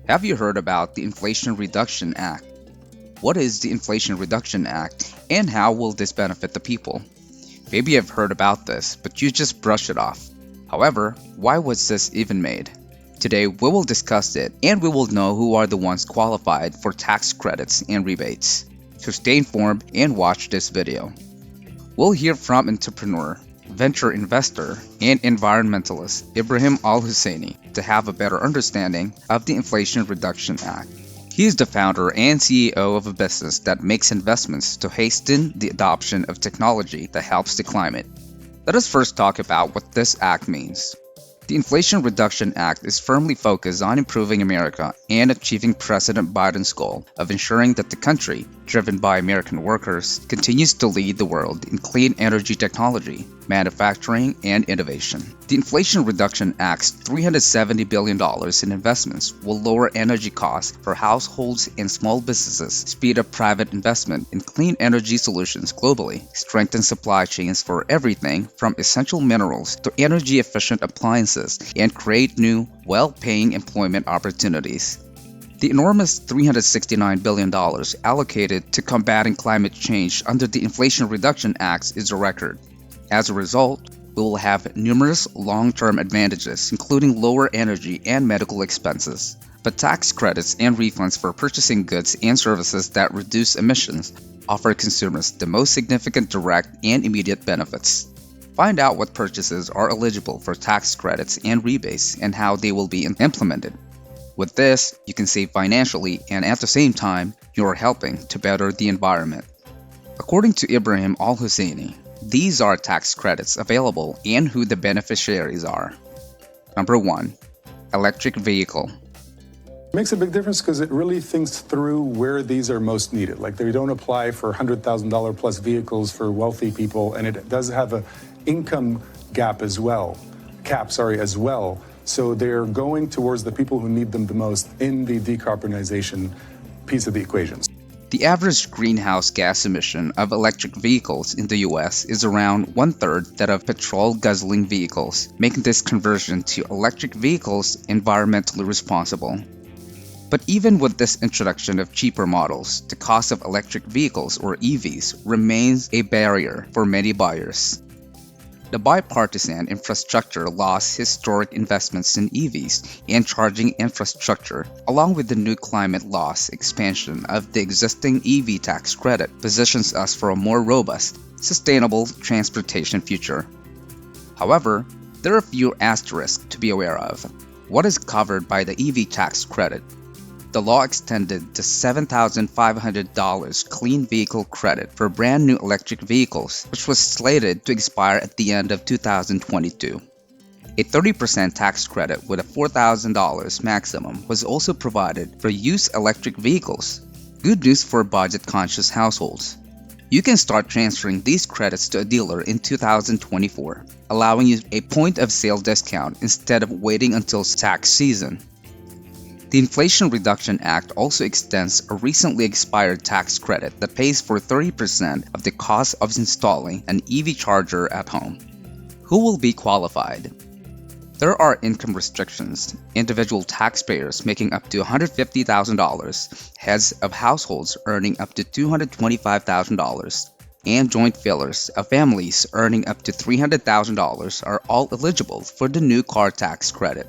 Have you heard about the Inflation Reduction Act? What is the Inflation Reduction Act and how will this benefit the people? Maybe you've heard about this, but you just brush it off. However, why was this even made? Today we will discuss it and we will know who are the ones qualified for tax credits and rebates. So stay informed and watch this video. We'll hear from entrepreneur, venture investor, and environmentalist Ibrahim Al-Husseini to have a better understanding of the Inflation Reduction Act. He is the founder and CEO of a business that makes investments to hasten the adoption of technology that helps the climate. Let us first talk about what this act means. The Inflation Reduction Act is firmly focused on improving America and achieving President Biden's goal of ensuring that the country, driven by American workers, continues to lead the world in clean energy technology, manufacturing, and innovation. The Inflation Reduction Act's $370 billion in investments will lower energy costs for households and small businesses, speed up private investment in clean energy solutions globally, strengthen supply chains for everything from essential minerals to energy-efficient appliances, and create new, well-paying employment opportunities. The enormous $369 billion allocated to combating climate change under the Inflation Reduction Act is a record. As a result, we will have numerous long-term advantages, including lower energy and medical expenses. But tax credits and refunds for purchasing goods and services that reduce emissions offer consumers the most significant direct and immediate benefits. Find out what purchases are eligible for tax credits and rebates and how they will be implemented. With this, you can save financially and at the same time, you are helping to better the environment. According to Ibrahim Al-Husseini, these are tax credits available and who the beneficiaries are. Number 1. Electric vehicle. It makes a big difference because it really thinks through where these are most needed. Like they don't apply for $100,000 plus vehicles for wealthy people, and it does have a income gap as well, as well. So they're going towards the people who need them the most in the decarbonization piece of the equation. The average greenhouse gas emission of electric vehicles in the US is around 1/3 that of petrol guzzling vehicles, making this conversion to electric vehicles environmentally responsible. But even with this introduction of cheaper models, the cost of electric vehicles or EVs remains a barrier for many buyers. The bipartisan infrastructure law's historic investments in EVs and charging infrastructure, along with the new climate law's expansion of the existing EV tax credit, positions us for a more robust, sustainable transportation future. However, there are a few asterisks to be aware of. What is covered by the EV tax credit? The law extended the $7,500 clean vehicle credit for brand new electric vehicles, which was slated to expire at the end of 2022. A 30% tax credit with a $4,000 maximum was also provided for used electric vehicles. Good news for budget-conscious households. You can start transferring these credits to a dealer in 2024, allowing you a point of sale discount instead of waiting until tax season. The Inflation Reduction Act also extends a recently expired tax credit that pays for 30% of the cost of installing an EV charger at home. Who will be qualified? There are income restrictions. Individual taxpayers making up to $150,000, heads of households earning up to $225,000, and joint fillers of families earning up to $300,000 are all eligible for the new car tax credit.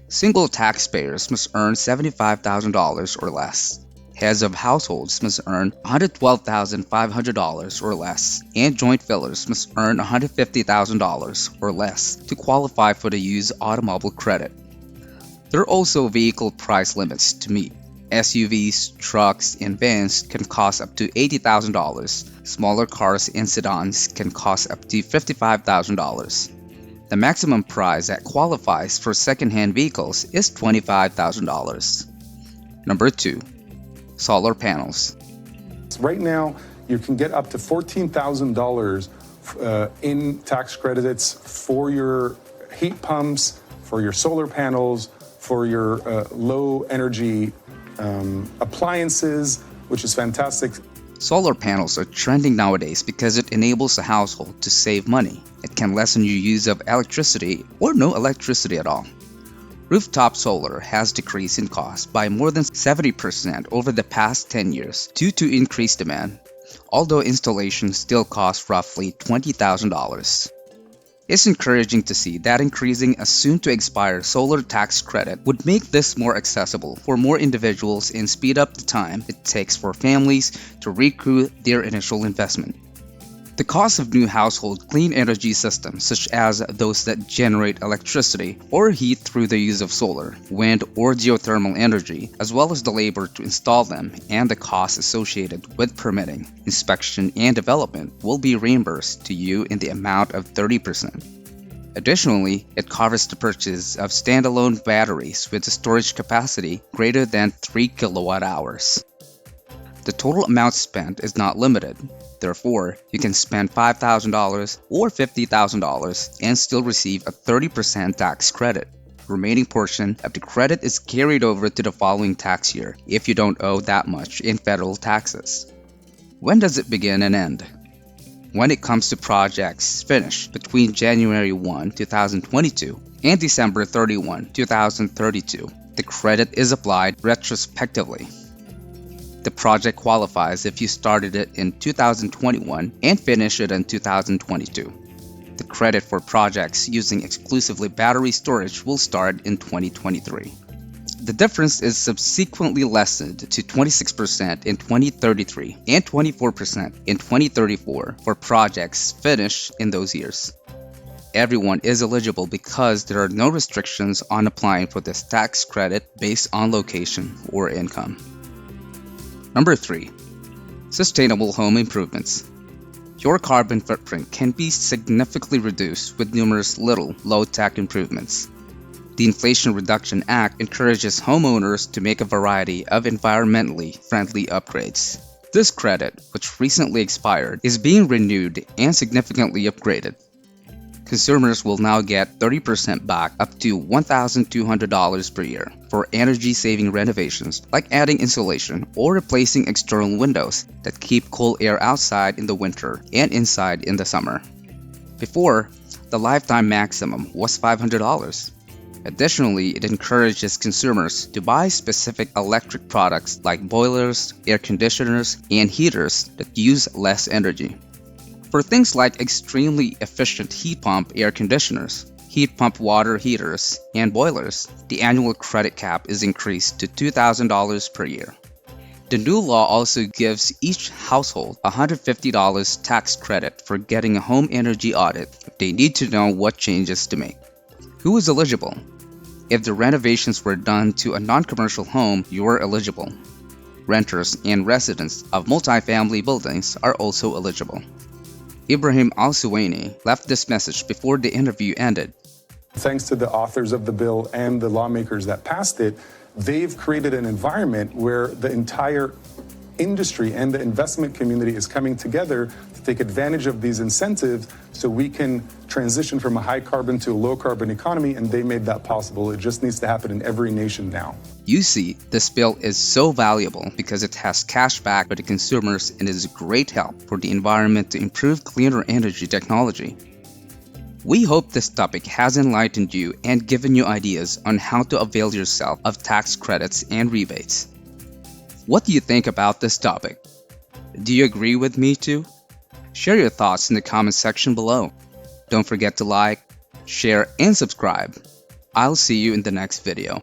Single taxpayers must earn $75,000 or less. Heads of households must earn $112,500 or less, and joint fillers must earn $150,000 or less to qualify for the used automobile credit. There are also vehicle price limits to meet. SUVs, trucks, and vans can cost up to $80,000. Smaller cars and sedans can cost up to $55,000. The maximum price that qualifies for second-hand vehicles is $25,000. Number 2. Solar panels. Right now, you can get up to $14,000 in tax credits for your heat pumps, for your solar panels, for your low-energy appliances, which is fantastic. Solar panels are trending nowadays because it enables a household to save money. It can lessen your use of electricity or no electricity at all. Rooftop solar has decreased in cost by more than 70% over the past 10 years due to increased demand, although installation still costs roughly $20,000. It's encouraging to see that increasing a soon-to-expire solar tax credit would make this more accessible for more individuals and speed up the time it takes for families to recoup their initial investment. The cost of new household clean energy systems, such as those that generate electricity or heat through the use of solar, wind, or geothermal energy, as well as the labor to install them and the costs associated with permitting, inspection, and development, will be reimbursed to you in the amount of 30%. Additionally, it covers the purchase of standalone batteries with a storage capacity greater than 3 kilowatt hours. The total amount spent is not limited. Therefore, you can spend $5,000 or $50,000 and still receive a 30% tax credit. The remaining portion of the credit is carried over to the following tax year if you don't owe that much in federal taxes. When does it begin and end? When it comes to projects finished between January 1, 2022 and December 31, 2032, the credit is applied retrospectively. The project qualifies if you started it in 2021 and finished it in 2022. The credit for projects using exclusively battery storage will start in 2023. The difference is subsequently lessened to 26% in 2033 and 24% in 2034 for projects finished in those years. Everyone is eligible because there are no restrictions on applying for this tax credit based on location or income. Number 3. Sustainable home improvements. Your carbon footprint can be significantly reduced with numerous little, low-tech improvements. The Inflation Reduction Act encourages homeowners to make a variety of environmentally friendly upgrades. This credit, which recently expired, is being renewed and significantly upgraded. Consumers will now get 30% back up to $1,200 per year for energy-saving renovations like adding insulation or replacing external windows that keep cool air outside in the winter and inside in the summer. Before, the lifetime maximum was $500. Additionally, it encourages consumers to buy specific electric products like boilers, air conditioners, and heaters that use less energy. For things like extremely efficient heat pump air conditioners, heat pump water heaters, and boilers, the annual credit cap is increased to $2,000 per year. The new law also gives each household a $150 tax credit for getting a home energy audit if they need to know what changes to make. Who is eligible? If the renovations were done to a non-commercial home, you are eligible. Renters and residents of multifamily buildings are also eligible. Ibrahim Al-Suwaini left this message before the interview ended. Thanks to the authors of the bill and the lawmakers that passed it, they've created an environment where the entire industry and the investment community is coming together to take advantage of these incentives so we can transition from a high carbon to a low carbon economy, and they made that possible. It just needs to happen in every nation now. You see, this bill is so valuable because it has cash back for the consumers and is a great help for the environment to improve cleaner energy technology. We hope this topic has enlightened you and given you ideas on how to avail yourself of tax credits and rebates. What do you think about this topic? Do you agree with me too? Share your thoughts in the comment section below. Don't forget to like, share, and subscribe. I'll see you in the next video.